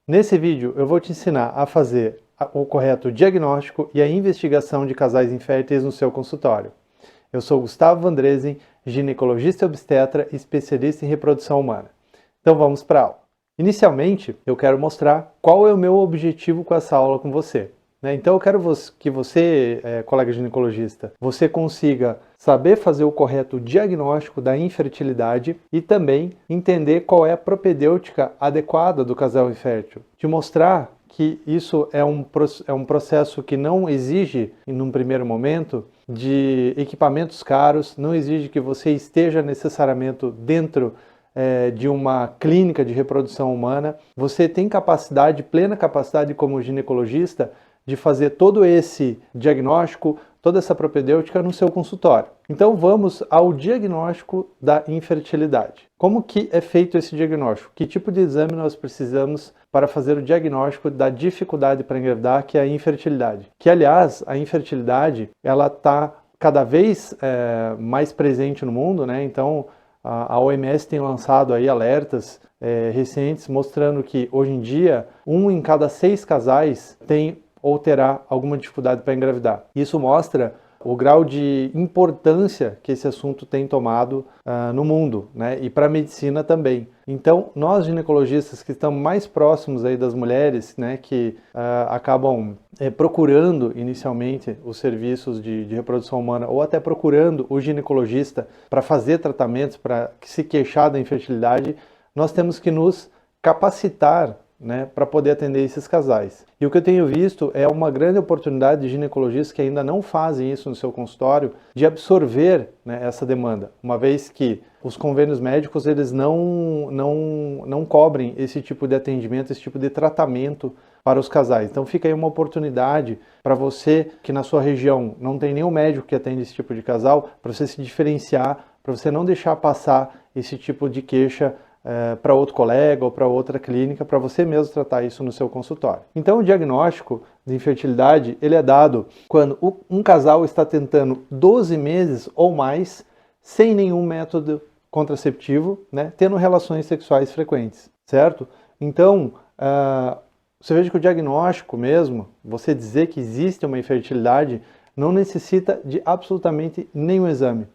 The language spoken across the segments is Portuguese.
Nesse vídeo eu vou te ensinar a fazer o correto diagnóstico e a investigação de casais inférteis no seu consultório. Eu sou Gustavo Vandresen, ginecologista e obstetra e especialista em reprodução humana. Então vamos para a aula. Inicialmente, eu quero mostrar qual é o meu objetivo com essa aula com você. Então eu quero que você, colega ginecologista, você consiga saber fazer o correto diagnóstico da infertilidade e também entender qual é a propedêutica adequada do casal infértil. Te mostrar que isso é um processo que não exige, num primeiro momento, de equipamentos caros, não exige que você esteja necessariamente dentro de uma clínica de reprodução humana. Você tem capacidade, plena capacidade como ginecologista, de fazer todo esse diagnóstico, toda essa propedêutica no seu consultório. Então vamos ao diagnóstico da infertilidade. Como que é feito esse diagnóstico? Que tipo de exame nós precisamos para fazer o diagnóstico da dificuldade para engravidar, que é a infertilidade? Que, aliás, a infertilidade, ela está cada vez mais presente no mundo, né? Então, a OMS tem lançado aí alertas recentes mostrando que, hoje em dia, 1 em cada 6 casais tem ou terá alguma dificuldade para engravidar. Isso mostra o grau de importância que esse assunto tem tomado no mundo, né? E para a medicina também. Então, nós ginecologistas que estamos mais próximos aí das mulheres, né, que acabam procurando inicialmente os serviços de reprodução humana ou até procurando o ginecologista para fazer tratamentos, para se queixar da infertilidade, nós temos que nos capacitar, né, para poder atender esses casais. E o que eu tenho visto é uma grande oportunidade de ginecologistas que ainda não fazem isso no seu consultório, de absorver, né, essa demanda, uma vez que os convênios médicos eles não cobrem esse tipo de atendimento, esse tipo de tratamento para os casais. Então fica aí uma oportunidade para você que na sua região não tem nenhum médico que atende esse tipo de casal, para você se diferenciar, para você não deixar passar esse tipo de queixa para outro colega ou para outra clínica, para você mesmo tratar isso no seu consultório. Então o diagnóstico de infertilidade ele é dado quando um casal está tentando 12 meses ou mais sem nenhum método contraceptivo, né, tendo relações sexuais frequentes, certo? Então, você veja que o diagnóstico mesmo, você dizer que existe uma infertilidade, não necessita de absolutamente nenhum exame.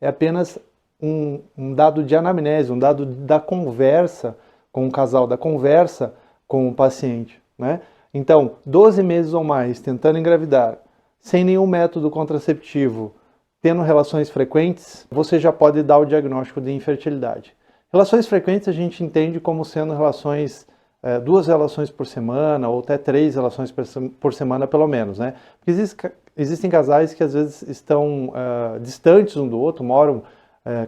É apenas um dado de anamnese, um dado da conversa com o casal, da conversa com o paciente, né? Então, 12 meses ou mais tentando engravidar, sem nenhum método contraceptivo, tendo relações frequentes, você já pode dar o diagnóstico de infertilidade. Relações frequentes a gente entende como sendo relações, 2 relações por semana, ou até 3 relações por semana pelo menos, né? Porque existem casais que às vezes estão distantes um do outro, moram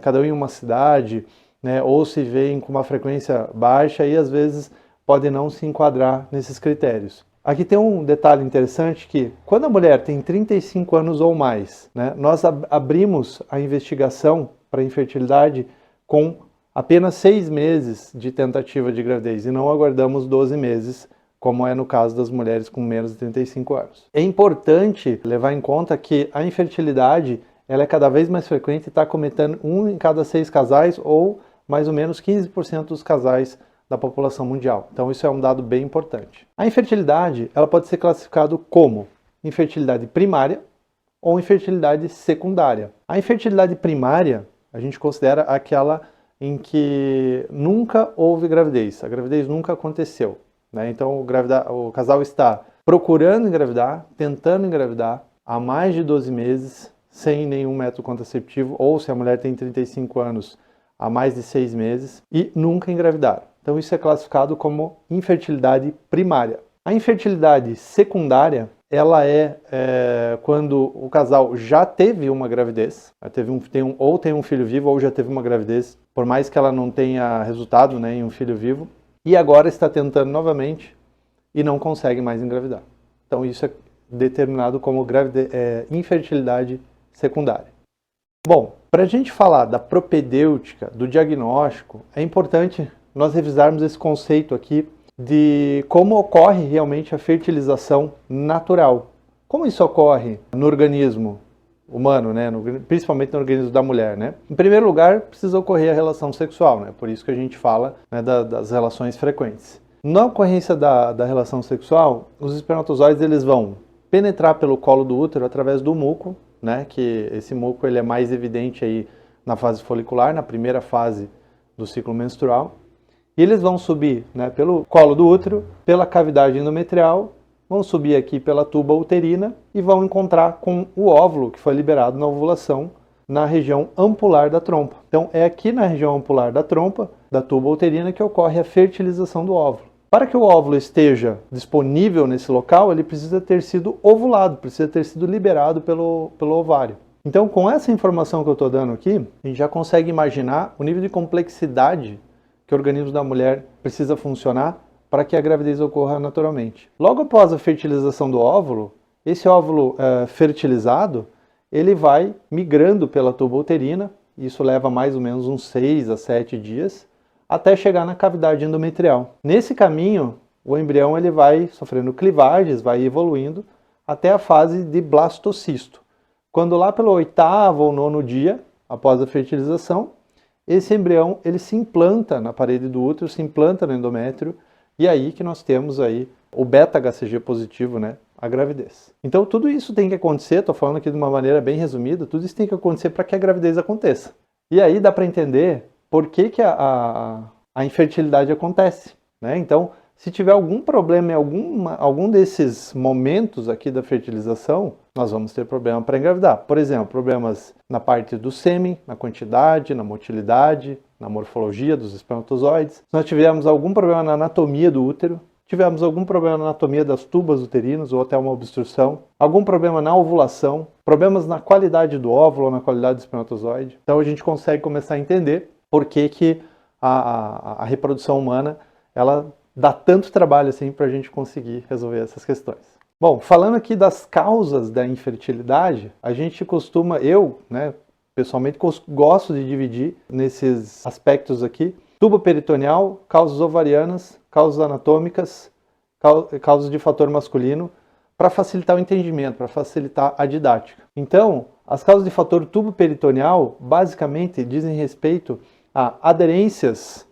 cada um em uma cidade, né, ou se veem com uma frequência baixa e às vezes podem não se enquadrar nesses critérios. Aqui tem um detalhe interessante que quando a mulher tem 35 anos ou mais, né, nós abrimos a investigação para infertilidade com apenas 6 meses de tentativa de gravidez e não aguardamos 12 meses, como é no caso das mulheres com menos de 35 anos. É importante levar em conta que a infertilidade ela é cada vez mais frequente e está acometendo 1 em cada 6 casais ou mais ou menos 15% dos casais da população mundial. Então isso é um dado bem importante. A infertilidade ela pode ser classificada como infertilidade primária ou infertilidade secundária. A infertilidade primária a gente considera aquela em que nunca houve gravidez, a gravidez nunca aconteceu, né? Então o casal está procurando engravidar, tentando engravidar há mais de 12 meses, sem nenhum método contraceptivo, ou se a mulher tem 35 anos, há mais de 6 meses, e nunca engravidaram. Então isso é classificado como infertilidade primária. A infertilidade secundária, ela é quando o casal já teve uma gravidez, ou tem um filho vivo, ou já teve uma gravidez, por mais que ela não tenha resultado, né, em um filho vivo, e agora está tentando novamente e não consegue mais engravidar. Então isso é determinado como infertilidade secundária. Bom, para a gente falar da propedêutica, do diagnóstico, é importante nós revisarmos esse conceito aqui de como ocorre realmente a fertilização natural. Como isso ocorre no organismo humano, né? Principalmente no organismo da mulher, né? Em primeiro lugar, precisa ocorrer a relação sexual, né? Por isso que a gente fala, né, das relações frequentes. Na ocorrência da relação sexual, os espermatozoides eles vão penetrar pelo colo do útero através do muco, né, que esse muco ele é mais evidente aí na fase folicular, na primeira fase do ciclo menstrual. E eles vão subir, né, pelo colo do útero, pela cavidade endometrial, vão subir aqui pela tuba uterina e vão encontrar com o óvulo que foi liberado na ovulação na região ampular da trompa. Então é aqui na região ampular da trompa, da tuba uterina, que ocorre a fertilização do óvulo. Para que o óvulo esteja disponível nesse local, ele precisa ter sido ovulado, precisa ter sido liberado pelo ovário. Então, com essa informação que eu estou dando aqui, a gente já consegue imaginar o nível de complexidade que o organismo da mulher precisa funcionar para que a gravidez ocorra naturalmente. Logo após a fertilização do óvulo, esse óvulo fertilizado, ele vai migrando pela tuba uterina, isso leva mais ou menos uns 6 a 7 dias, até chegar na cavidade endometrial. Nesse caminho, o embrião ele vai sofrendo clivagens, vai evoluindo, até a fase de blastocisto. Quando lá pelo 8º ou 9º dia, após a fertilização, esse embrião ele se implanta na parede do útero, se implanta no endométrio, e aí que nós temos aí o beta-HCG positivo, né, a gravidez. Então tudo isso tem que acontecer, estou falando aqui de uma maneira bem resumida, tudo isso tem que acontecer para que a gravidez aconteça. E aí dá para entender por que a infertilidade acontece, né? Então, se tiver algum problema em algum desses momentos aqui da fertilização, nós vamos ter problema para engravidar. Por exemplo, problemas na parte do sêmen, na quantidade, na motilidade, na morfologia dos espermatozoides. Se nós tivermos algum problema na anatomia do útero, tivemos algum problema na anatomia das tubas uterinas ou até uma obstrução, algum problema na ovulação, problemas na qualidade do óvulo ou na qualidade do espermatozoide. Então a gente consegue começar a entender por que a reprodução humana ela dá tanto trabalho assim para a gente conseguir resolver essas questões. Bom, falando aqui das causas da infertilidade, a gente costuma, eu, né, pessoalmente gosto de dividir nesses aspectos aqui, tubo peritoneal, causas ovarianas, causas anatômicas, causas de fator masculino, para facilitar o entendimento, para facilitar a didática. Então, as causas de fator tubo peritoneal basicamente dizem respeito a aderências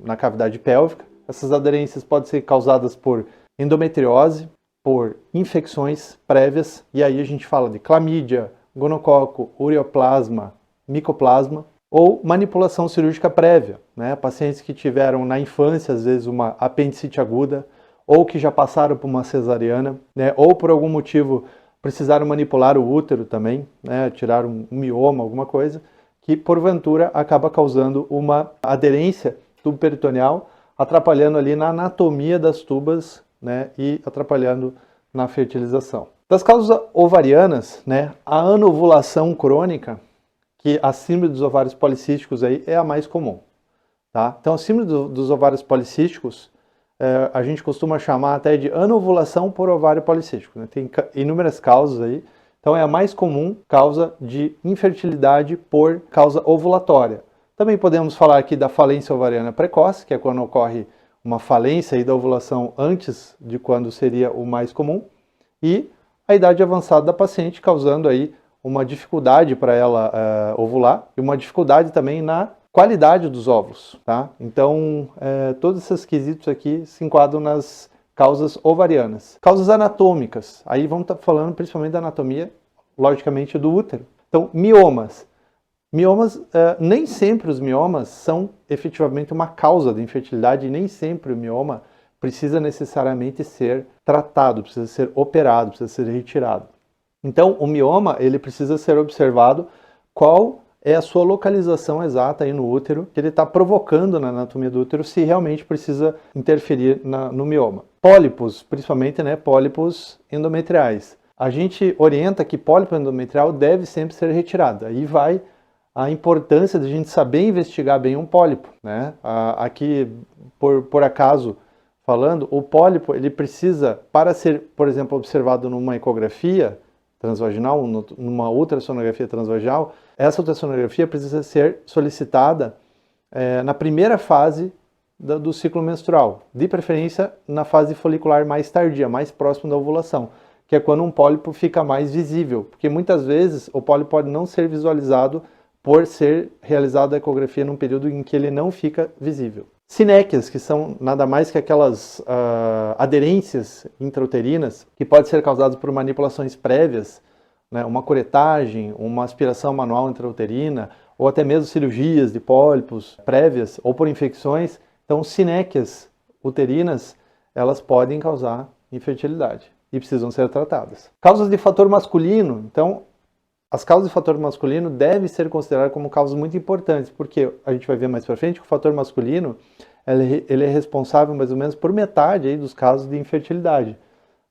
na cavidade pélvica. Essas aderências podem ser causadas por endometriose, por infecções prévias, e aí a gente fala de clamídia, gonococo, ureoplasma, micoplasma, ou manipulação cirúrgica prévia, né? Pacientes que tiveram na infância, às vezes, uma apendicite aguda, ou que já passaram por uma cesariana, né? Ou por algum motivo precisaram manipular o útero também, né? Tirar um mioma, alguma coisa, que porventura acaba causando uma aderência tubo-peritoneal, atrapalhando ali na anatomia das tubas, né, e atrapalhando na fertilização. Das causas ovarianas, né, a anovulação crônica, que a síndrome dos ovários policísticos aí é a mais comum. Tá? Então a síndrome dos ovários policísticos, a gente costuma chamar até de anovulação por ovário policístico. Né? Tem inúmeras causas aí. Então é a mais comum causa de infertilidade por causa ovulatória. Também podemos falar aqui da falência ovariana precoce, que é quando ocorre uma falência aí da ovulação antes de quando seria o mais comum, e a idade avançada da paciente, causando aí uma dificuldade para ela ovular e uma dificuldade também na qualidade dos óvulos. Tá? Então, todos esses quesitos aqui se enquadram nas causas ovarianas. Causas anatômicas, aí vamos estar falando principalmente da anatomia, logicamente, do útero. Então, miomas. Miomas, nem sempre os miomas são efetivamente uma causa de infertilidade e nem sempre o mioma precisa necessariamente ser tratado, precisa ser operado, precisa ser retirado. Então, o mioma, ele precisa ser observado qual é a sua localização exata aí no útero, que ele está provocando na anatomia do útero, se realmente precisa interferir no mioma. Pólipos, principalmente, né, pólipos endometriais. A gente orienta que pólipo endometrial deve sempre ser retirado. Aí vai a importância de a gente saber investigar bem um pólipo, né? Aqui, por acaso, falando, o pólipo, ele precisa, para ser, por exemplo, observado numa ecografia transvaginal, numa ultrassonografia transvaginal, essa ultrassonografia precisa ser solicitada na primeira fase do ciclo menstrual, de preferência na fase folicular mais tardia, mais próximo da ovulação, que é quando um pólipo fica mais visível, porque muitas vezes o pólipo pode não ser visualizado por ser realizada a ecografia num período em que ele não fica visível. sinéquias, que são nada mais que aquelas aderências intrauterinas que podem ser causadas por manipulações prévias, né, uma curetagem, uma aspiração manual intrauterina, ou até mesmo cirurgias de pólipos prévias, ou por infecções. Então, sinéquias uterinas, elas podem causar infertilidade e precisam ser tratadas. Causas de fator masculino. Então, as causas de fator masculino devem ser consideradas como causas muito importantes, porque a gente vai ver mais para frente que o fator masculino ele é responsável mais ou menos por metade aí dos casos de infertilidade.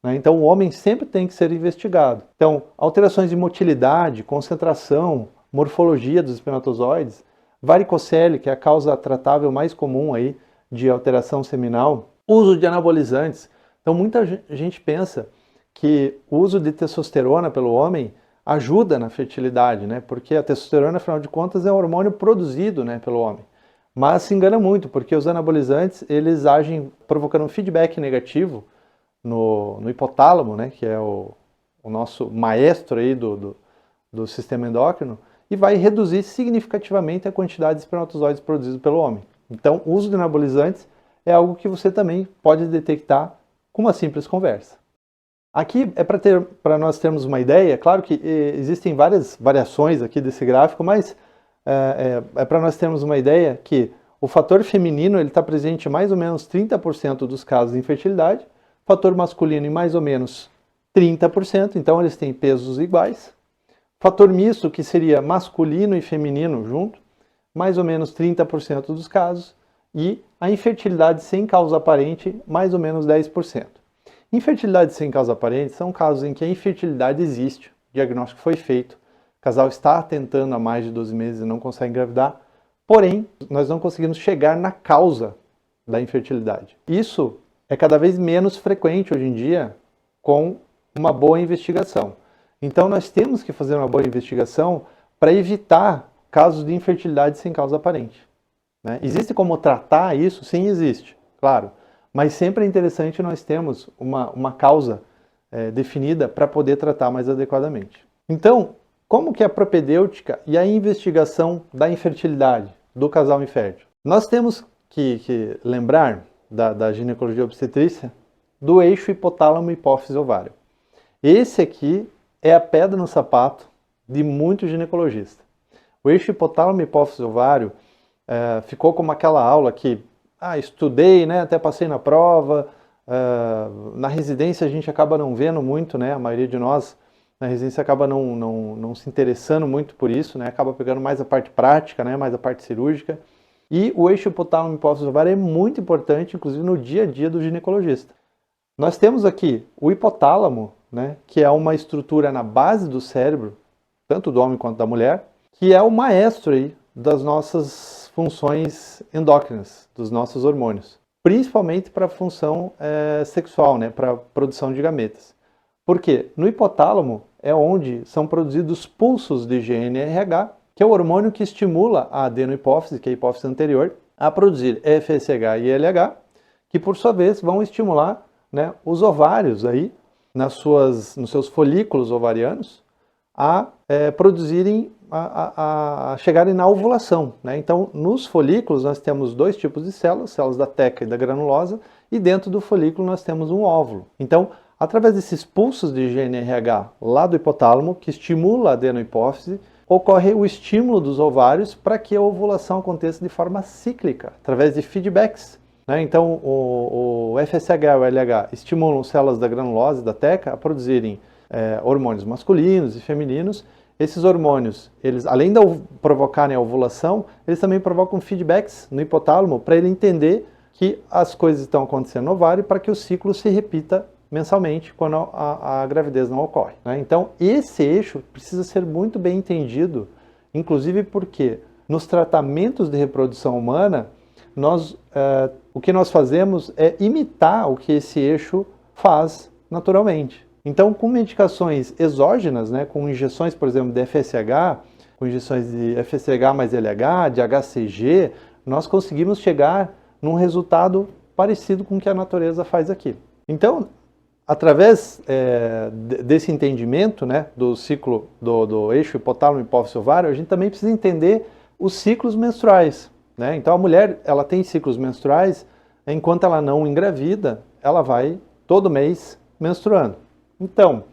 Né? Então, o homem sempre tem que ser investigado. Então, alterações de motilidade, concentração, morfologia dos espermatozoides, varicocele, que é a causa tratável mais comum aí de alteração seminal, uso de anabolizantes. Então, muita gente pensa que o uso de testosterona pelo homem ajuda na fertilidade, né? Porque a testosterona, afinal de contas, é um hormônio produzido, né, pelo homem. Mas se engana muito, porque os anabolizantes, eles agem provocando um feedback negativo no hipotálamo, né, que é o nosso maestro aí do sistema endócrino, e vai reduzir significativamente a quantidade de espermatozoides produzidos pelo homem. Então, o uso de anabolizantes é algo que você também pode detectar com uma simples conversa. Aqui é para nós termos uma ideia, claro que existem várias variações aqui desse gráfico, mas é para nós termos uma ideia que o fator feminino está presente em mais ou menos 30% dos casos de infertilidade, o fator masculino em mais ou menos 30%, então eles têm pesos iguais. Fator misto, que seria masculino e feminino junto, mais ou menos 30% dos casos, e a infertilidade sem causa aparente, mais ou menos 10%. Infertilidade sem causa aparente são casos em que a infertilidade existe, o diagnóstico foi feito, o casal está tentando há mais de 12 meses e não consegue engravidar, porém, nós não conseguimos chegar na causa da infertilidade. Isso é cada vez menos frequente hoje em dia com uma boa investigação. Então, nós temos que fazer uma boa investigação para evitar casos de infertilidade sem causa aparente. Né? Existe como tratar isso? Sim, existe, claro. Mas sempre é interessante nós termos uma causa definida para poder tratar mais adequadamente. Então, como que é a propedêutica e a investigação da infertilidade do casal infértil? Nós temos que lembrar da ginecologia obstetrícia do eixo hipotálamo, hipófise, ovário. Esse aqui é a pedra no sapato de muito ginecologista. O eixo hipotálamo, hipófise, ovário ficou como aquela aula que estudei, né, até passei na prova, na residência a gente acaba não vendo muito, né, a maioria de nós na residência acaba não se interessando muito por isso, né, acaba pegando mais a parte prática, né, mais a parte cirúrgica. E o eixo hipotálamo, hipófise, ovário é muito importante, inclusive no dia a dia do ginecologista. Nós temos aqui o hipotálamo, né, que é uma estrutura na base do cérebro, tanto do homem quanto da mulher, que é o maestro aí das nossas funções endócrinas, dos nossos hormônios, principalmente para a função sexual, né, para a produção de gametas. Por quê? No hipotálamo é onde são produzidos pulsos de GNRH, que é o hormônio que estimula a adenohipófise, que é a hipófise anterior, a produzir FSH e LH, que por sua vez vão estimular, né, os ovários aí, nos seus folículos ovarianos, a produzirem, a chegarem na ovulação. Né? Então, nos folículos nós temos dois tipos de células da teca e da granulosa, e dentro do folículo nós temos um óvulo. Então, através desses pulsos de GNRH lá do hipotálamo, que estimula a adenohipófise, ocorre o estímulo dos ovários para que a ovulação aconteça de forma cíclica, através de feedbacks. Né? Então, o FSH e o LH estimulam células da granulosa e da teca a produzirem hormônios masculinos e femininos. Esses hormônios, eles, além de provocarem a ovulação, eles também provocam feedbacks no hipotálamo para ele entender que as coisas estão acontecendo no ovário para que o ciclo se repita mensalmente quando a gravidez não ocorre. Né? Então, esse eixo precisa ser muito bem entendido, inclusive porque nos tratamentos de reprodução humana, o que nós fazemos é imitar o que esse eixo faz naturalmente. Então, com medicações exógenas, né, com injeções, por exemplo, de FSH, com injeções de FSH mais LH, de HCG, nós conseguimos chegar num resultado parecido com o que a natureza faz aqui. Então, através desse entendimento, né, do ciclo do eixo hipotálamo, hipófise, ovário, a gente também precisa entender os ciclos menstruais. né? Então a mulher, ela tem ciclos menstruais, enquanto ela não engravida, ela vai todo mês menstruando. Então,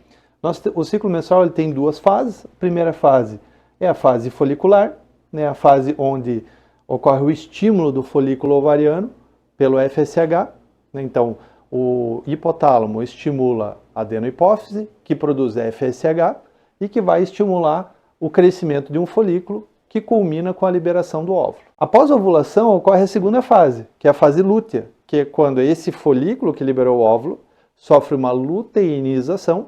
o ciclo menstrual ele tem duas fases. A primeira fase é a fase folicular, né? A fase onde ocorre o estímulo do folículo ovariano pelo FSH, né? Então, o hipotálamo estimula a adenohipófise, que produz FSH, e que vai estimular o crescimento de um folículo, que culmina com a liberação do óvulo. Após a ovulação, ocorre a segunda fase, que é a fase lútea, que é quando esse folículo que liberou o óvulo sofre uma luteinização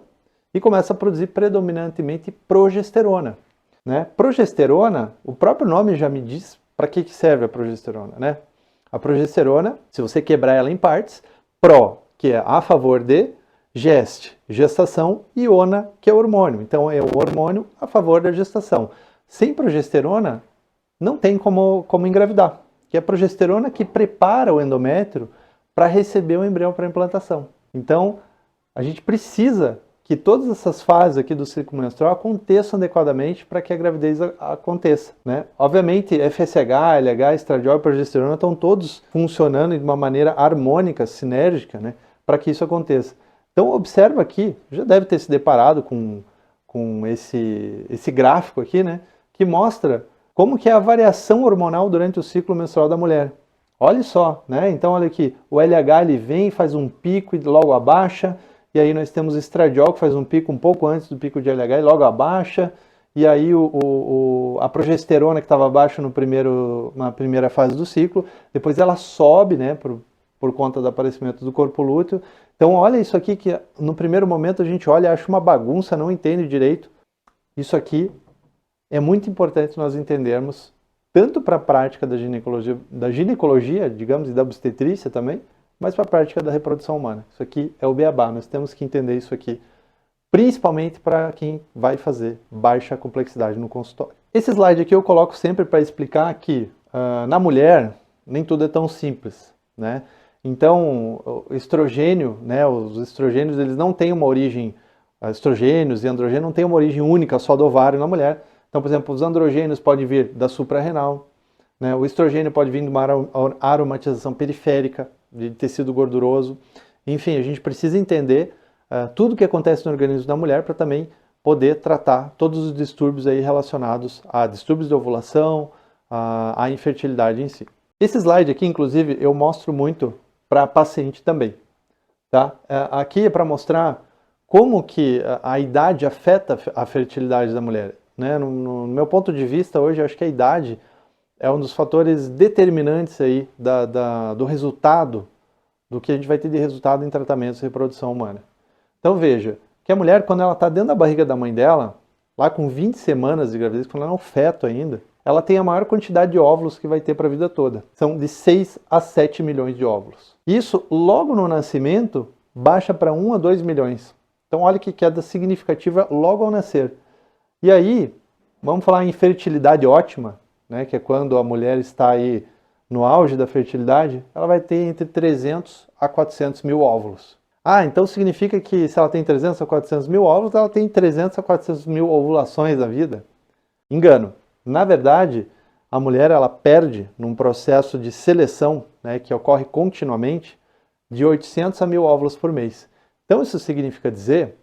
e começa a produzir predominantemente progesterona, né? Progesterona, o próprio nome já me diz para que serve a progesterona, né? A progesterona, se você quebrar ela em partes, pro, que é a favor de, geste, gestação, e ona, que é hormônio. Então é o hormônio a favor da gestação. Sem progesterona, não tem como engravidar, que é a progesterona que prepara o endométrio para receber o embrião para implantação. Então, a gente precisa que todas essas fases aqui do ciclo menstrual aconteçam adequadamente para que a gravidez aconteça, né? Obviamente, FSH, LH, estradiol e progesterona estão todos funcionando de uma maneira harmônica, sinérgica, né, para que isso aconteça. Então, observa aqui, já deve ter se deparado com esse gráfico aqui, né, que mostra como que é a variação hormonal durante o ciclo menstrual da mulher. Olha só, né? Então olha aqui, o LH ele vem, faz um pico e logo abaixa, e aí nós temos o estradiol que faz um pico um pouco antes do pico de LH e logo abaixa, e aí a progesterona que estava abaixo na primeira fase do ciclo, depois ela sobe, né, por conta do aparecimento do corpo lúteo. Então olha isso aqui que no primeiro momento a gente olha, acha uma bagunça, não entende direito. Isso aqui é muito importante nós entendermos, tanto para a prática da ginecologia, digamos, e da obstetrícia também, mas para a prática da reprodução humana. Isso aqui é o beabá, nós temos que entender isso aqui, principalmente para quem vai fazer baixa complexidade no consultório. Esse slide aqui eu coloco sempre para explicar que na mulher nem tudo é tão simples, né? Então, o estrogênio, né, os estrogênios, eles não têm uma origem, estrogênios e androgênios não têm uma origem única só do ovário na mulher. Então, por exemplo, os androgênios podem vir da suprarrenal, né? O estrogênio pode vir de uma aromatização periférica, de tecido gorduroso. Enfim, a gente precisa entender tudo o que acontece no organismo da mulher para também poder tratar todos os distúrbios aí relacionados a distúrbios de ovulação, à infertilidade em si. Esse slide aqui, inclusive, eu mostro muito para paciente também. Tá? Aqui é para mostrar como que a idade afeta a fertilidade da mulher. Né? No meu ponto de vista, hoje, eu acho que a idade é um dos fatores determinantes aí do resultado, do que a gente vai ter de resultado em tratamentos de reprodução humana. Então veja, que a mulher, quando ela está dentro da barriga da mãe dela, lá com 20 semanas de gravidez, quando ela é um feto ainda, ela tem a maior quantidade de óvulos que vai ter para a vida toda. São de 6 a 7 milhões de óvulos. Isso, logo no nascimento, baixa para 1 a 2 milhões. Então olha que queda significativa logo ao nascer. E aí, vamos falar em fertilidade ótima, né, que é quando a mulher está aí no auge da fertilidade, ela vai ter entre 300 a 400 mil óvulos. Ah, então significa que se ela tem 300 a 400 mil óvulos, ela tem 300 a 400 mil ovulações na vida? Engano. Na verdade, a mulher ela perde num processo de seleção, né, que ocorre continuamente, de 800 a 1000 óvulos por mês. Então isso significa dizer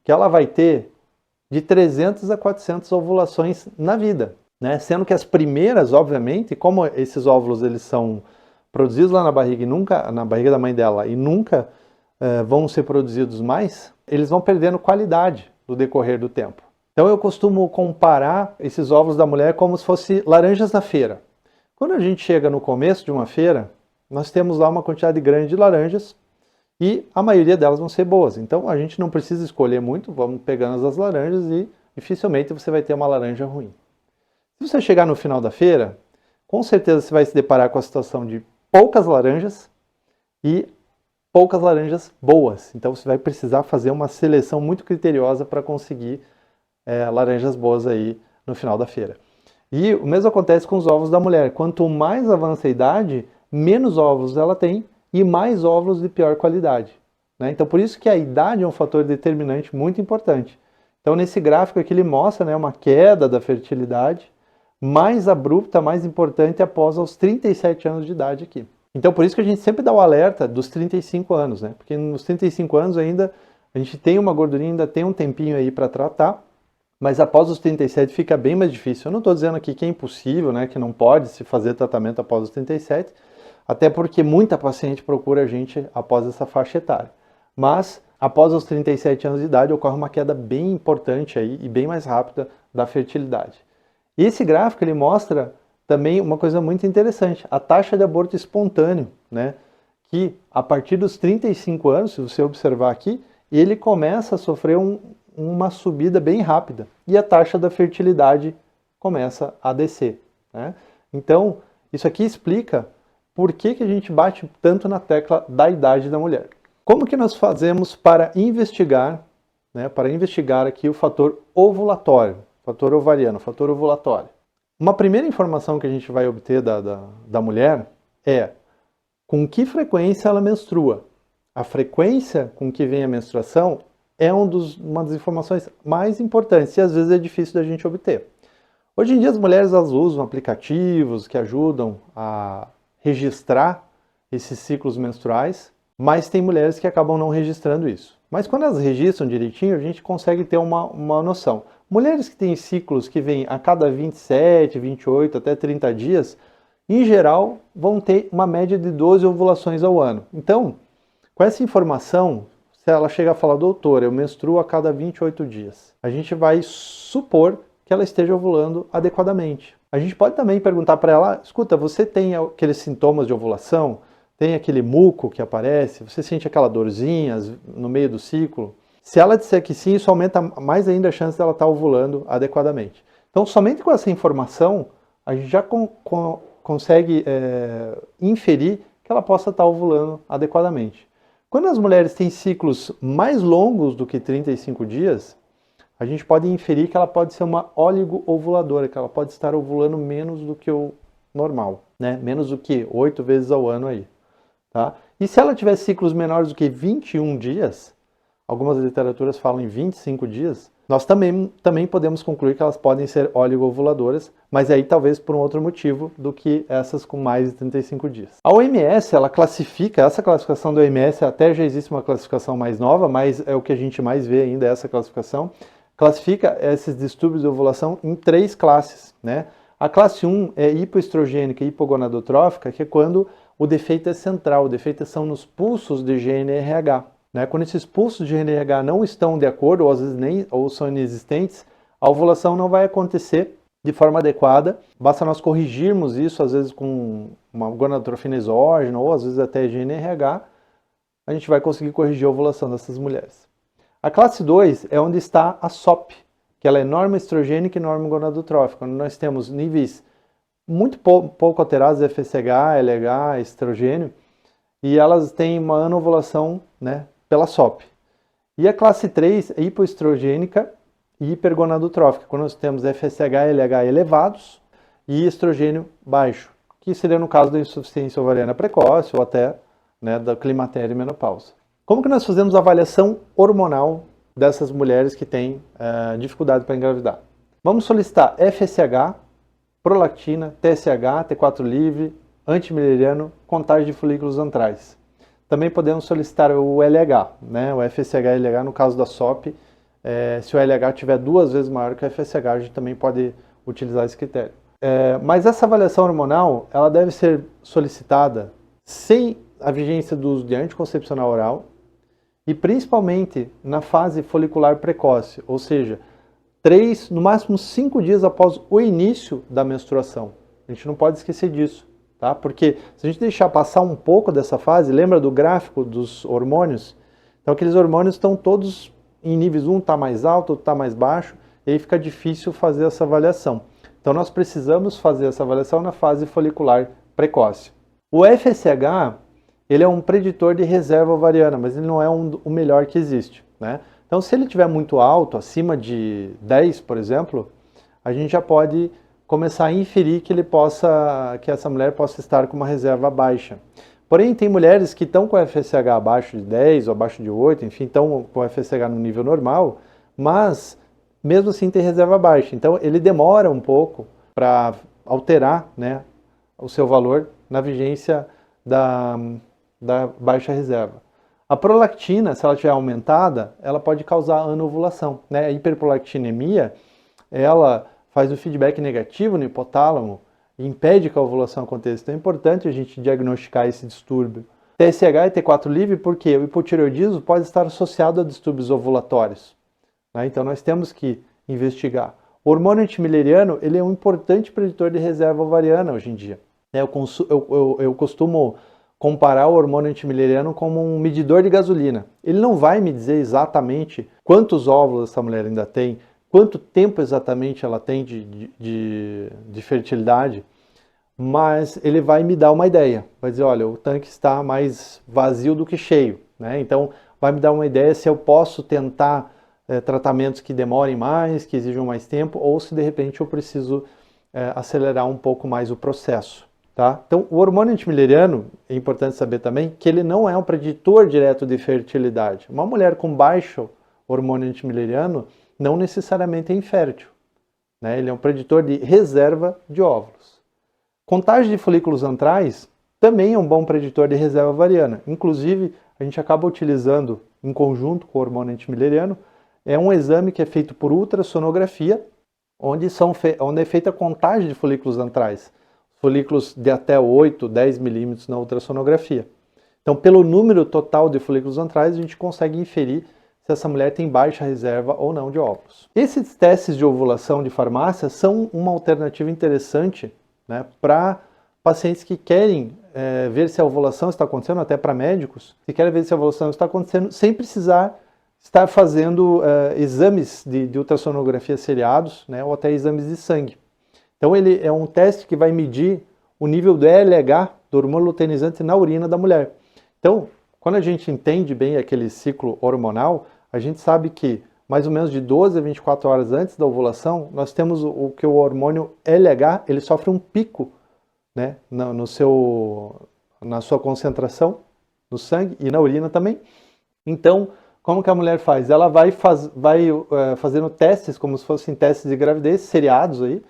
que ela vai ter de 300 a 400 ovulações na vida, né? Sendo que as primeiras, obviamente, como esses óvulos eles são produzidos lá na barriga e nunca na barriga da mãe dela e nunca vão ser produzidos mais, eles vão perdendo qualidade no decorrer do tempo. Então eu costumo comparar esses óvulos da mulher como se fossem laranjas na feira. Quando a gente chega no começo de uma feira, nós temos lá uma quantidade grande de laranjas e a maioria delas vão ser boas. Então a gente não precisa escolher muito, vamos pegando as laranjas e dificilmente você vai ter uma laranja ruim. Se você chegar no final da feira, com certeza você vai se deparar com a situação de poucas laranjas e poucas laranjas boas. Então você vai precisar fazer uma seleção muito criteriosa para conseguir laranjas boas aí no final da feira. E o mesmo acontece com os óvulos da mulher. Quanto mais avança a idade, menos óvulos ela tem e mais óvulos de pior qualidade. Né? Então por isso que a idade é um fator determinante muito importante. Então nesse gráfico aqui ele mostra, né, uma queda da fertilidade, mais abrupta, mais importante após os 37 anos de idade aqui. Então por isso que a gente sempre dá o alerta dos 35 anos, né? Porque nos 35 anos ainda a gente tem uma gordurinha, ainda tem um tempinho aí para tratar, mas após os 37 fica bem mais difícil. Eu não estou dizendo aqui que é impossível, né? Que não pode se fazer tratamento após os 37, até porque muita paciente procura a gente após essa faixa etária. Mas após os 37 anos de idade ocorre uma queda bem importante aí e bem mais rápida da fertilidade. E esse gráfico ele mostra também uma coisa muito interessante, a taxa de aborto espontâneo, né? Que a partir dos 35 anos, se você observar aqui, ele começa a sofrer uma subida bem rápida e a taxa da fertilidade começa a descer, né? Então, isso aqui explica por que a gente bate tanto na tecla da idade da mulher. Como que nós fazemos para investigar, né, para investigar aqui o fator ovulatório, fator ovariano, fator ovulatório? Uma primeira informação que a gente vai obter da mulher é com que frequência ela menstrua. A frequência com que vem a menstruação é uma das informações mais importantes e às vezes é difícil da gente obter. Hoje em dia as mulheres elas usam aplicativos que ajudam a registrar esses ciclos menstruais, mas tem mulheres que acabam não registrando isso. Mas quando elas registram direitinho, a gente consegue ter uma noção. Mulheres que têm ciclos que vêm a cada 27, 28, até 30 dias, em geral, vão ter uma média de 12 ovulações ao ano. Então, com essa informação, se ela chega a falar, doutora, eu menstruo a cada 28 dias, a gente vai supor que ela esteja ovulando adequadamente. A gente pode também perguntar para ela, escuta, você tem aqueles sintomas de ovulação? Tem aquele muco que aparece? Você sente aquela dorzinha no meio do ciclo? Se ela disser que sim, isso aumenta mais ainda a chance dela estar ovulando adequadamente. Então, somente com essa informação, a gente já consegue inferir que ela possa estar ovulando adequadamente. Quando as mulheres têm ciclos mais longos do que 35 dias, a gente pode inferir que ela pode ser uma oligo-ovuladora, que ela pode estar ovulando menos do que o normal, né? Menos do que 8 vezes ao ano aí. Tá? E se ela tiver ciclos menores do que 21 dias, algumas literaturas falam em 25 dias, nós também podemos concluir que elas podem ser oligo-ovuladoras, mas aí talvez por um outro motivo do que essas com mais de 35 dias. A OMS, ela classifica, essa classificação da OMS, até já existe uma classificação mais nova, mas é o que a gente mais vê ainda, essa classificação, classifica esses distúrbios de ovulação em 3 classes, né? A classe 1 é hipoestrogênica e hipogonadotrófica, que é quando o defeito é central, o defeito são nos pulsos de GNRH. Né? Quando esses pulsos de GNRH não estão de acordo, ou às vezes ou são inexistentes, a ovulação não vai acontecer de forma adequada. Basta nós corrigirmos isso, às vezes com uma gonadotrofina exógena, ou às vezes até GNRH, a gente vai conseguir corrigir a ovulação dessas mulheres. A classe 2 é onde está a SOP, que ela é normoestrogênica e normogonadotrófica, onde nós temos níveis muito pouco alterados de FSH, LH, estrogênio, e elas têm uma anovulação, né, pela SOP. E a classe 3 é hipoestrogênica e hipergonadotrófica, quando nós temos FSH e LH elevados e estrogênio baixo, que seria no caso da insuficiência ovariana precoce ou até, né, da climatério e menopausa. Como que nós fazemos a avaliação hormonal dessas mulheres que têm dificuldade para engravidar? Vamos solicitar FSH, prolactina, TSH, T4 livre, antimileriano, contagem de folículos antrais. Também podemos solicitar o LH, né, o FSH e LH no caso da SOP. Se o LH tiver 2 vezes maior que o FSH, a gente também pode utilizar esse critério. Mas essa avaliação hormonal, ela deve ser solicitada sem a vigência do uso de anticoncepcional oral e principalmente na fase folicular precoce, ou seja, 3, no máximo 5 dias após o início da menstruação. A gente não pode esquecer disso, tá? Porque se a gente deixar passar um pouco dessa fase, lembra do gráfico dos hormônios? Então aqueles hormônios estão todos em níveis, um está mais alto, outro está mais baixo, e aí fica difícil fazer essa avaliação. Então nós precisamos fazer essa avaliação na fase folicular precoce. O FSH, ele é um preditor de reserva ovariana, mas ele não é o melhor que existe, né? Então se ele estiver muito alto, acima de 10, por exemplo, a gente já pode começar a inferir que essa mulher possa estar com uma reserva baixa. Porém, tem mulheres que estão com FSH abaixo de 10 ou abaixo de 8, enfim, estão com FSH no nível normal, mas mesmo assim tem reserva baixa. Então ele demora um pouco para alterar, né, o seu valor na vigência da baixa reserva. A prolactina, se ela estiver aumentada, ela pode causar anovulação, né? A hiperprolactinemia, ela faz o feedback negativo no hipotálamo e impede que a ovulação aconteça. Então é importante a gente diagnosticar esse distúrbio. TSH e T4 livre porque o hipotireoidismo pode estar associado a distúrbios ovulatórios, né? Então nós temos que investigar. O hormônio antimileriano, ele é um importante preditor de reserva ovariana hoje em dia. Eu costumo comparar o hormônio antimileriano como um medidor de gasolina. Ele não vai me dizer exatamente quantos óvulos essa mulher ainda tem, quanto tempo exatamente ela tem de fertilidade, mas ele vai me dar uma ideia. Vai dizer, olha, o tanque está mais vazio do que cheio, né? Então vai me dar uma ideia se eu posso tentar tratamentos que demorem mais, que exijam mais tempo, ou se de repente eu preciso acelerar um pouco mais o processo. Tá? Então, o hormônio antimileriano, é importante saber também que ele não é um preditor direto de fertilidade. Uma mulher com baixo hormônio antimileriano não necessariamente é infértil, né? Ele é um preditor de reserva de óvulos. Contagem de folículos antrais também é um bom preditor de reserva ovariana. Inclusive, a gente acaba utilizando, em conjunto com o hormônio antimileriano, é um exame que é feito por ultrassonografia, onde é feita a contagem de folículos antrais. Folículos de até 8, 10 milímetros na ultrassonografia. Então, pelo número total de folículos antrais, a gente consegue inferir se essa mulher tem baixa reserva ou não de óvulos. Esses testes de ovulação de farmácia são uma alternativa interessante, né, para pacientes que querem ver se a ovulação está acontecendo, até para médicos, que querem ver se a ovulação está acontecendo sem precisar estar fazendo exames de ultrassonografia seriados, né, ou até exames de sangue. Então ele é um teste que vai medir o nível do LH, do hormônio luteinizante, na urina da mulher. Então, quando a gente entende bem aquele ciclo hormonal, a gente sabe que mais ou menos de 12 a 24 horas antes da ovulação, nós temos o que o hormônio LH, ele sofre um pico, né, na sua concentração no sangue e na urina também. Então, como que a mulher faz? Ela vai fazendo testes, como se fossem testes de gravidez, seriados aí,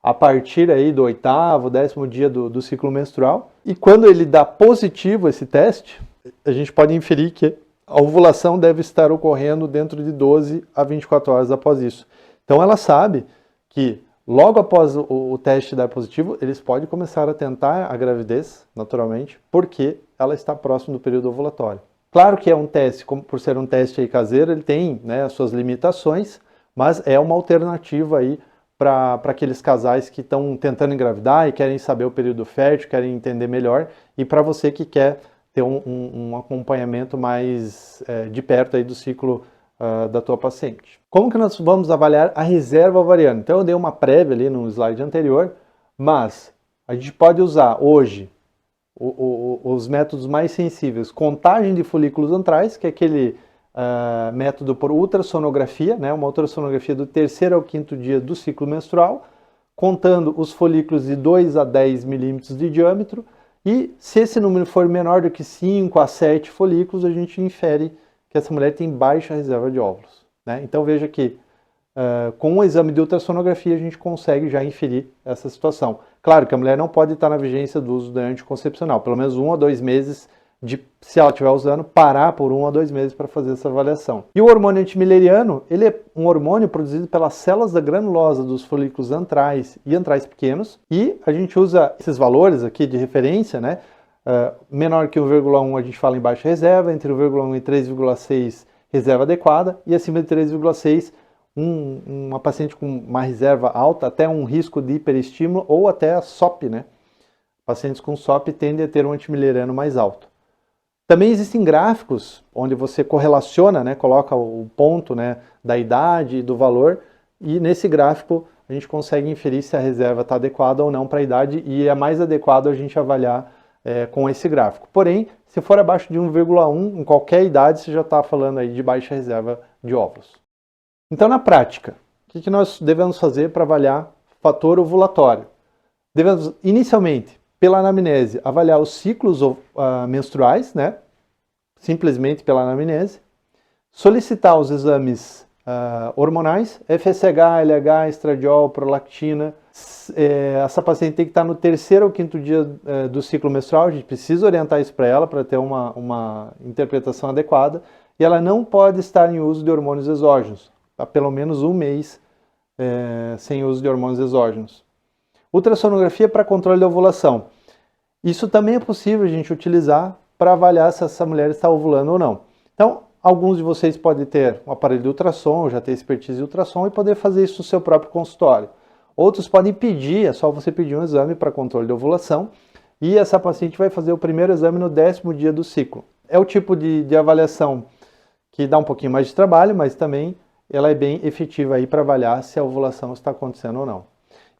a partir aí do 8º, 10º dia do ciclo menstrual. E quando ele dá positivo esse teste, a gente pode inferir que a ovulação deve estar ocorrendo dentro de 12 a 24 horas após isso. Então ela sabe que logo após o teste dar positivo, eles podem começar a tentar a gravidez, naturalmente, porque ela está próximo do período ovulatório. Claro que é um teste, por ser um teste aí caseiro, ele tem, né, as suas limitações, mas é uma alternativa aí para aqueles casais que estão tentando engravidar e querem saber o período fértil, querem entender melhor, e para você que quer ter um acompanhamento mais de perto aí do ciclo da tua paciente. Como que nós vamos avaliar a reserva ovariana? Então eu dei uma prévia ali no slide anterior, mas a gente pode usar hoje os métodos mais sensíveis, contagem de folículos antrais, que é aquele método por ultrassonografia, né, uma ultrassonografia do 3º ao 5º dia do ciclo menstrual, contando os folículos de 2 a 10 milímetros de diâmetro, e se esse número for menor do que 5 a 7 folículos, a gente infere que essa mulher tem baixa reserva de óvulos, né? Então veja que com o exame de ultrassonografia a gente consegue já inferir essa situação. Claro que a mulher não pode estar na vigência do uso da anticoncepcional, pelo menos 1 a 2 meses se ela estiver usando, parar por 1 a 2 meses para fazer essa avaliação. E o hormônio antimileriano, ele é um hormônio produzido pelas células da granulosa dos folículos antrais e antrais pequenos, e a gente usa esses valores aqui de referência, né? Menor que 1,1 a gente fala em baixa reserva, entre 1,1 e 3,6 reserva adequada, e acima de 3,6 uma paciente com uma reserva alta, até um risco de hiperestímulo ou até a SOP, né? Pacientes com SOP tendem a ter um antimileriano mais alto. Também existem gráficos onde você correlaciona, né, coloca o ponto, né, da idade e do valor, e nesse gráfico a gente consegue inferir se a reserva está adequada ou não para a idade, e é mais adequado a gente avaliar com esse gráfico. Porém, se for abaixo de 1,1, em qualquer idade, você já está falando aí de baixa reserva de óvulos. Então, na prática, o que nós devemos fazer para avaliar fator ovulatório? Devemos, inicialmente, pela anamnese, avaliar os ciclos menstruais, né? Simplesmente pela anamnese. Solicitar os exames hormonais, FSH, LH, estradiol, prolactina, Essa paciente tem que estar no 3º ou 5º dia do ciclo menstrual, a gente precisa orientar isso para ela para ter uma interpretação adequada, e ela não pode estar em uso de hormônios exógenos, há pelo menos um mês sem uso de hormônios exógenos. Ultrassonografia para controle da ovulação. Isso também é possível a gente utilizar para avaliar se essa mulher está ovulando ou não. Então, alguns de vocês podem ter um aparelho de ultrassom, já ter expertise em ultrassom e poder fazer isso no seu próprio consultório. Outros podem pedir, é só você pedir um exame para controle de ovulação e essa paciente vai fazer o primeiro exame no 10º dia do ciclo. É o tipo de avaliação que dá um pouquinho mais de trabalho, mas também ela é bem efetiva aí para avaliar se a ovulação está acontecendo ou não.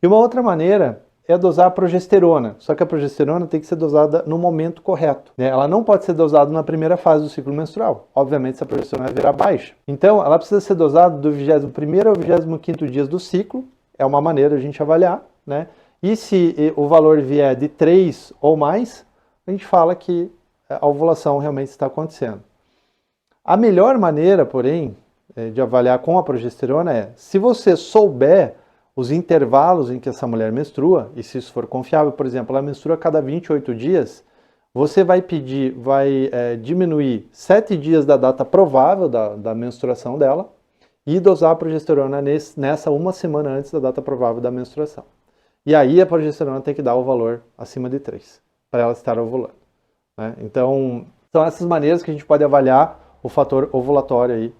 E uma outra maneira é dosar a progesterona, só que a progesterona tem que ser dosada no momento correto, né? Ela não pode ser dosada na primeira fase do ciclo menstrual, obviamente se a progesterona virar baixa. Então ela precisa ser dosada do 21º ao 25º dias do ciclo, é uma maneira de a gente avaliar, né? E se o valor vier de 3 ou mais, a gente fala que a ovulação realmente está acontecendo. A melhor maneira, porém, de avaliar com a progesterona é, se você souber os intervalos em que essa mulher menstrua, e se isso for confiável, por exemplo, ela menstrua a cada 28 dias, você vai diminuir 7 dias da data provável da menstruação dela e dosar a progesterona nessa uma semana antes da data provável da menstruação. E aí a progesterona tem que dar o valor acima de 3, para ela estar ovulando, né? Então, são essas maneiras que a gente pode avaliar o fator ovulatório aí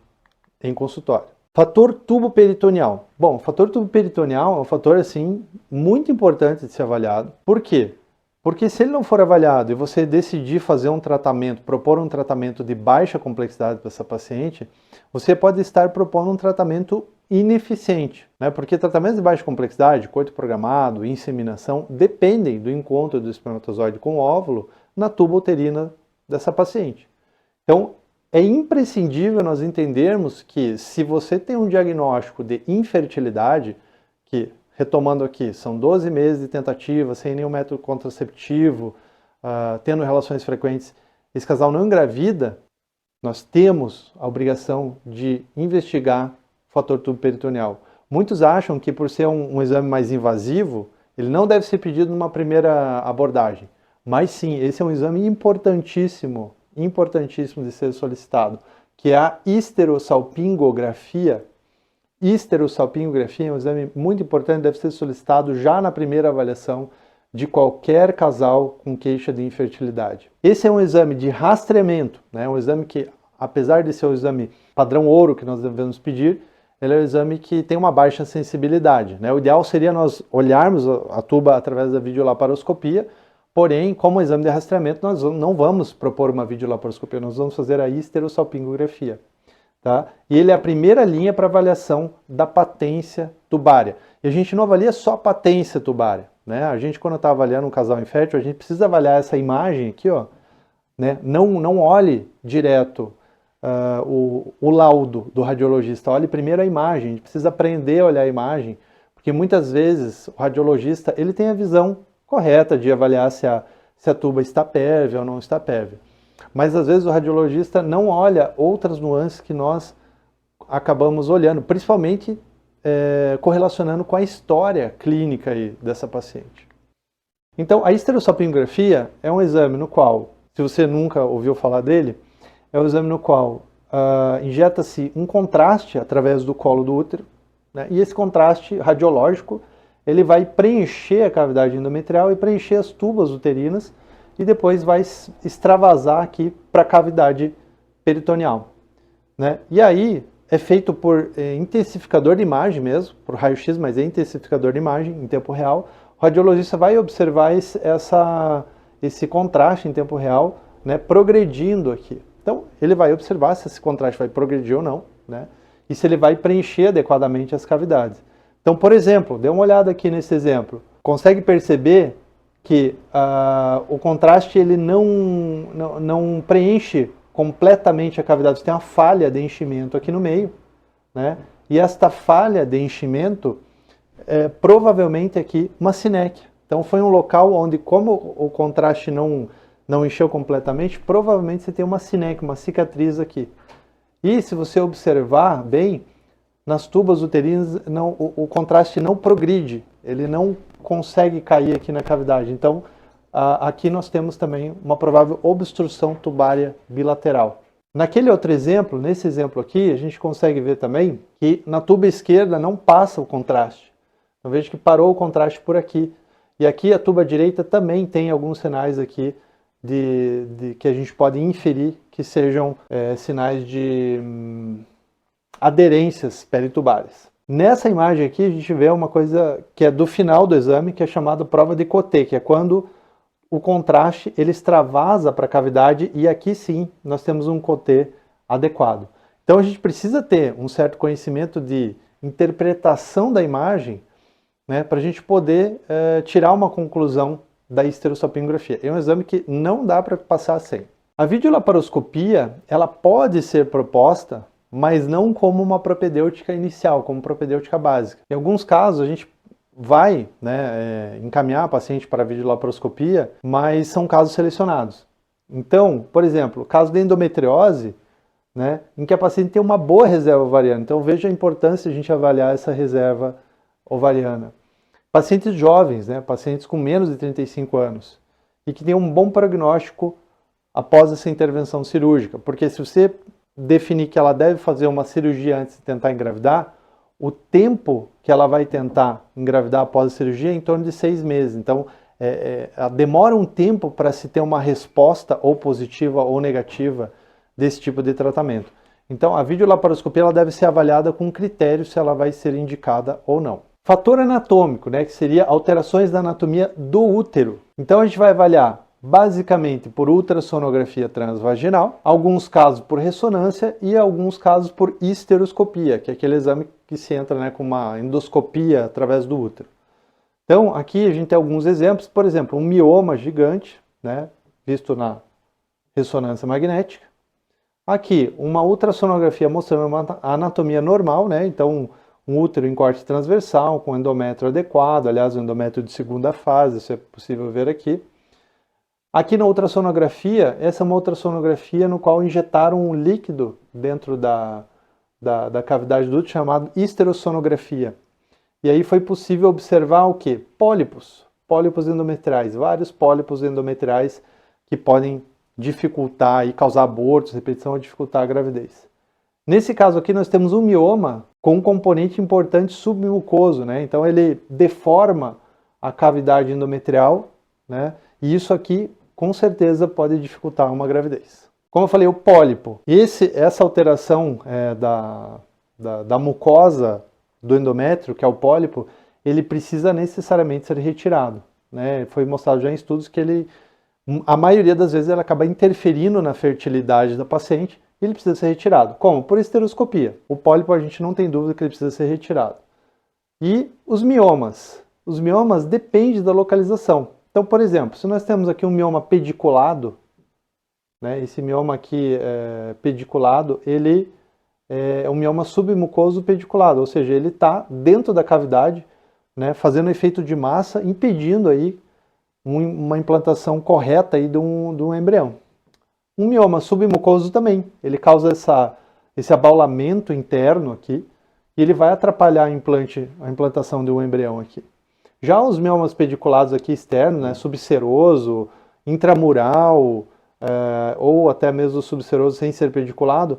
em consultório. Fator tubo peritoneal. Bom, o fator tubo peritoneal é um fator assim muito importante de ser avaliado. Por quê? Porque se ele não for avaliado e você decidir fazer um tratamento, propor um tratamento de baixa complexidade para essa paciente, você pode estar propondo um tratamento ineficiente, né? Porque tratamentos de baixa complexidade, coito programado, inseminação, dependem do encontro do espermatozoide com o óvulo na tuba uterina dessa paciente. Então, é imprescindível nós entendermos que se você tem um diagnóstico de infertilidade, que, retomando aqui, são 12 meses de tentativa, sem nenhum método contraceptivo, tendo relações frequentes, esse casal não engravida, nós temos a obrigação de investigar o fator tubo peritoneal. Muitos acham que por ser um exame mais invasivo, ele não deve ser pedido numa primeira abordagem. Mas sim, esse é um exame importantíssimo de ser solicitado, que é a histerosalpingografia. Histerosalpingografia é um exame muito importante, deve ser solicitado já na primeira avaliação de qualquer casal com queixa de infertilidade. Esse é um exame de rastreamento, né? Um exame que, apesar de ser o exame padrão ouro que nós devemos pedir, ele é um exame que tem uma baixa sensibilidade, né? O ideal seria nós olharmos a tuba através da videolaparoscopia. Porém, como exame de rastreamento, nós não vamos propor uma videolaparoscopia, nós vamos fazer a histerosalpingografia. Tá? E ele é a primeira linha para avaliação da patência tubária. E a gente não avalia só a patência tubária, né? A gente, quando está avaliando um casal infértil, a gente precisa avaliar essa imagem aqui, ó, né? Não olhe direto o laudo do radiologista, olhe primeiro a imagem. A gente precisa aprender a olhar a imagem, porque muitas vezes o radiologista ele tem a visão correta de avaliar se a tuba está pérvia ou não está pérvia. Mas às vezes o radiologista não olha outras nuances que nós acabamos olhando, principalmente correlacionando com a história clínica aí dessa paciente. Então a histerosalpingografia é um exame no qual, se você nunca ouviu falar dele, é um exame no qual injeta-se um contraste através do colo do útero, né? E esse contraste radiológico ele vai preencher a cavidade endometrial e preencher as tubas uterinas e depois vai extravasar aqui para a cavidade peritoneal, né? E aí é feito por intensificador de imagem mesmo, por raio-x, mas é intensificador de imagem em tempo real. O radiologista vai observar esse contraste em tempo real, né, progredindo aqui. Então ele vai observar se esse contraste vai progredir ou não, né, e se ele vai preencher adequadamente as cavidades. Então, por exemplo, dê uma olhada aqui nesse exemplo. Consegue perceber que o contraste ele não preenche completamente a cavidade. Você tem uma falha de enchimento aqui no meio, né? E esta falha de enchimento é provavelmente aqui uma sinéquia. Então foi um local onde, como o contraste não encheu completamente, provavelmente você tem uma sinéquia, uma cicatriz aqui. E se você observar bem, nas tubas uterinas o contraste não progride, ele não consegue cair aqui na cavidade. Então, aqui nós temos também uma provável obstrução tubária bilateral. Naquele outro exemplo, nesse exemplo aqui, a gente consegue ver também que na tuba esquerda não passa o contraste. Então veja que parou o contraste por aqui. E aqui a tuba direita também tem alguns sinais aqui que a gente pode inferir que sejam sinais de aderências peritubárias. Nessa imagem aqui a gente vê uma coisa que é do final do exame, que é chamada prova de Coté, que é quando o contraste ele extravasa para a cavidade e aqui sim nós temos um Coté adequado. Então a gente precisa ter um certo conhecimento de interpretação da imagem, né, para a gente poder tirar uma conclusão da esterossalpingografia. É um exame que não dá para passar sem. A videolaparoscopia ela pode ser proposta, mas não como uma propedêutica inicial, como propedêutica básica. Em alguns casos a gente vai encaminhar a paciente para a videolaparoscopia, mas são casos selecionados. Então, por exemplo, caso de endometriose, né, em que a paciente tem uma boa reserva ovariana. Então veja a importância de a gente avaliar essa reserva ovariana. Pacientes jovens, né, pacientes com menos de 35 anos, e que têm um bom prognóstico após essa intervenção cirúrgica, porque se você definir que ela deve fazer uma cirurgia antes de tentar engravidar, o tempo que ela vai tentar engravidar após a cirurgia é em torno de 6 meses. Então, demora um tempo para se ter uma resposta ou positiva ou negativa desse tipo de tratamento. Então, a videolaparoscopia ela deve ser avaliada com critério se ela vai ser indicada ou não. Fator anatômico, né, que seria alterações da anatomia do útero. Então, a gente vai avaliar basicamente por ultrassonografia transvaginal, alguns casos por ressonância e alguns casos por histeroscopia, que é aquele exame que se entra, né, com uma endoscopia através do útero. Então, aqui a gente tem alguns exemplos, por exemplo, um mioma gigante, né, visto na ressonância magnética. Aqui, uma ultrassonografia mostrando uma anatomia normal, né, então um útero em corte transversal, com endométrio adequado, aliás, o endométrio de segunda fase, isso é possível ver aqui. Aqui na ultrassonografia, essa é uma ultrassonografia no qual injetaram um líquido dentro da cavidade do útero chamado histerossonografia. E aí foi possível observar o quê? Pólipos endometriais, vários pólipos endometriais que podem dificultar e causar abortos, repetição ou dificultar a gravidez. Nesse caso aqui nós temos um mioma com um componente importante submucoso, né? Então ele deforma a cavidade endometrial, né? E isso aqui com certeza pode dificultar uma gravidez. Como eu falei, o pólipo. Essa alteração da mucosa do endométrio, que é o pólipo, ele precisa necessariamente ser retirado, né? Foi mostrado já em estudos que a maioria das vezes ele acaba interferindo na fertilidade da paciente e ele precisa ser retirado. Como? Por esteroscopia. O pólipo a gente não tem dúvida que ele precisa ser retirado. E os miomas? Os miomas dependem da localização. Então, por exemplo, se nós temos aqui um mioma pediculado, né, esse mioma aqui pediculado, ele é um mioma submucoso pediculado, ou seja, ele está dentro da cavidade, né, fazendo efeito de massa, impedindo aí uma implantação correta aí de um embrião. Um mioma submucoso também, ele causa esse abaulamento interno aqui, e ele vai atrapalhar a implantação de um embrião aqui. Já os miomas pediculados aqui externos, né, subseroso, intramural, ou até mesmo subseroso sem ser pediculado,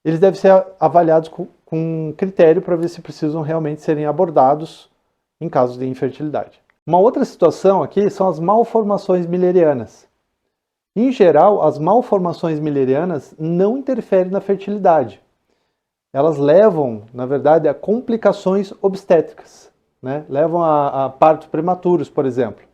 eles devem ser avaliados com critério para ver se precisam realmente serem abordados em casos de infertilidade. Uma outra situação aqui são as malformações müllerianas. Em geral, as malformações müllerianas não interferem na fertilidade. Elas levam, na verdade, a complicações obstétricas, né? Levam a partos prematuros, por exemplo.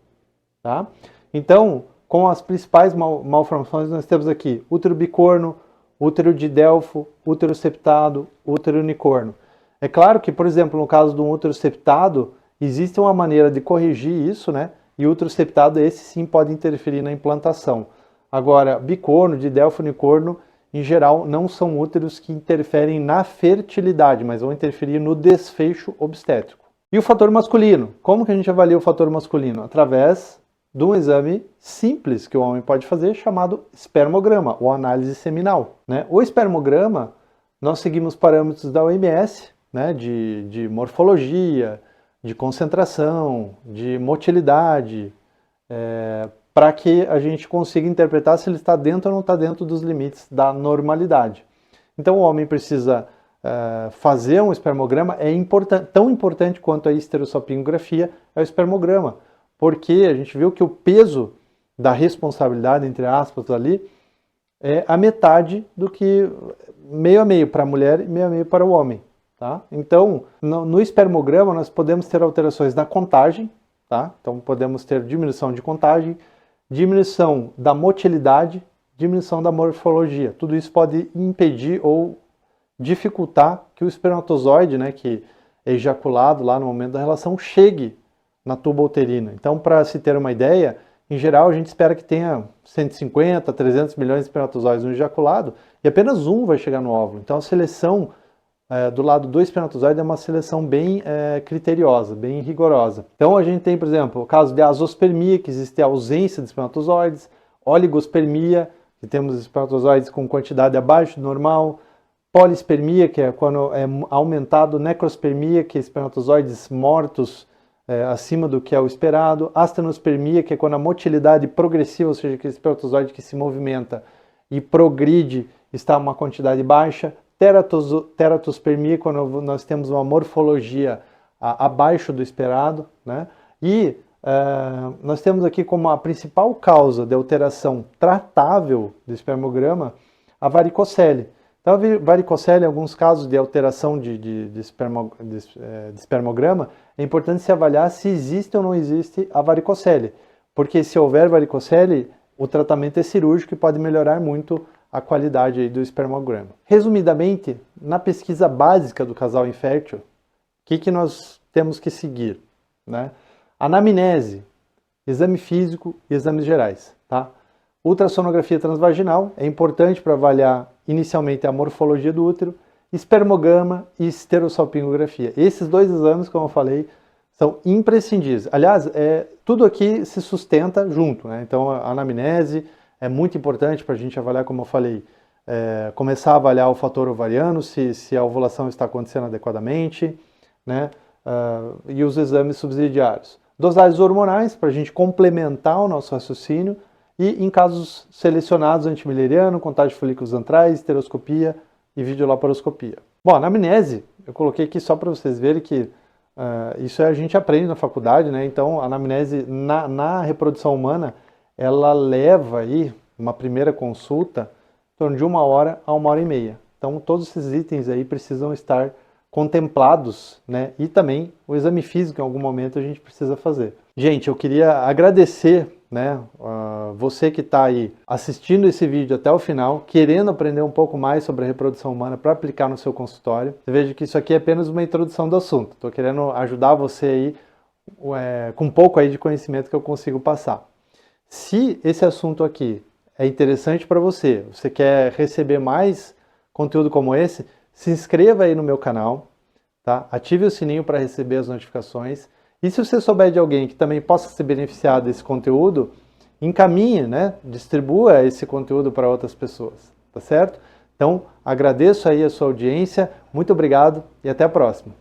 Tá? Então, com as principais malformações, nós temos aqui útero bicorno, útero de Delfo, útero septado, útero unicorno. É claro que, por exemplo, no caso de um útero septado, existe uma maneira de corrigir isso, né? E útero septado, esse sim pode interferir na implantação. Agora, bicorno, de Delfo, unicorno, em geral, não são úteros que interferem na fertilidade, mas vão interferir no desfecho obstétrico. E o fator masculino? Como que a gente avalia o fator masculino? Através de um exame simples que o homem pode fazer, chamado espermograma, ou análise seminal, né? O espermograma, nós seguimos parâmetros da OMS, né, de morfologia, de concentração, de motilidade, para que a gente consiga interpretar se ele está dentro ou não está dentro dos limites da normalidade. Então o homem precisa fazer um espermograma, tão importante quanto a esterossalpingografia é o espermograma, porque a gente viu que o peso da responsabilidade, entre aspas, ali, é a metade do que meio a meio para a mulher e meio a meio para o homem. Tá? Então, no espermograma nós podemos ter alterações na contagem, tá? Então podemos ter diminuição de contagem, diminuição da motilidade, diminuição da morfologia. Tudo isso pode impedir ou dificultar que o espermatozoide, né, que é ejaculado lá no momento da relação, chegue na tuba uterina. Então, para se ter uma ideia, em geral a gente espera que tenha 150, 300 milhões de espermatozoides no ejaculado e apenas um vai chegar no óvulo. Então a seleção do lado do espermatozoide é uma seleção bem criteriosa, bem rigorosa. Então a gente tem, por exemplo, o caso de azospermia, que existe a ausência de espermatozoides, oligospermia, que temos espermatozoides com quantidade abaixo do normal, polispermia, que é quando é aumentado, necrospermia, que é espermatozoides mortos acima do que é o esperado, astenospermia, que é quando a motilidade progressiva, ou seja, aquele espermatozoide que se movimenta e progride, está uma quantidade baixa, teratospermia, quando nós temos uma morfologia abaixo do esperado, né? E nós temos aqui como a principal causa de alteração tratável do espermograma a varicocele. Então, a varicocele, em alguns casos de alteração de espermograma, é importante se avaliar se existe ou não existe a varicocele, porque se houver varicocele, o tratamento é cirúrgico e pode melhorar muito a qualidade aí do espermograma. Resumidamente, na pesquisa básica do casal infértil, o que nós temos que seguir? Né? Anamnese, exame físico e exames gerais. Tá? Ultrassonografia transvaginal é importante para avaliar inicialmente a morfologia do útero, espermograma e esterossalpingografia. Esses dois exames, como eu falei, são imprescindíveis. Aliás, tudo aqui se sustenta junto. Né? Então, a anamnese é muito importante para a gente avaliar, como eu falei, começar a avaliar o fator ovariano, se a ovulação está acontecendo adequadamente, né? E os exames subsidiários. Dosagens hormonais, para a gente complementar o nosso raciocínio, e em casos selecionados, antimileriano, contagem de folículos antrais, esteroscopia e videolaparoscopia. Bom, a anamnese, eu coloquei aqui só para vocês verem que isso a gente aprende na faculdade, né? Então, a anamnese na reprodução humana, ela leva aí, uma primeira consulta, em torno de 1 hora a 1 hora e meia. Então, todos esses itens aí precisam estar contemplados, né? E também o exame físico, em algum momento, a gente precisa fazer. Gente, eu queria agradecer, né, você que está aí assistindo esse vídeo até o final, querendo aprender um pouco mais sobre a reprodução humana para aplicar no seu consultório. Você veja que isso aqui é apenas uma introdução do assunto. Estou querendo ajudar você aí com um pouco aí de conhecimento que eu consigo passar. Se esse assunto aqui é interessante para você, você quer receber mais conteúdo como esse, se inscreva aí no meu canal, tá? Ative o sininho para receber as notificações. E se você souber de alguém que também possa se beneficiar desse conteúdo, encaminhe, né? Distribua esse conteúdo para outras pessoas, tá certo? Então, agradeço aí a sua audiência, muito obrigado e até a próxima.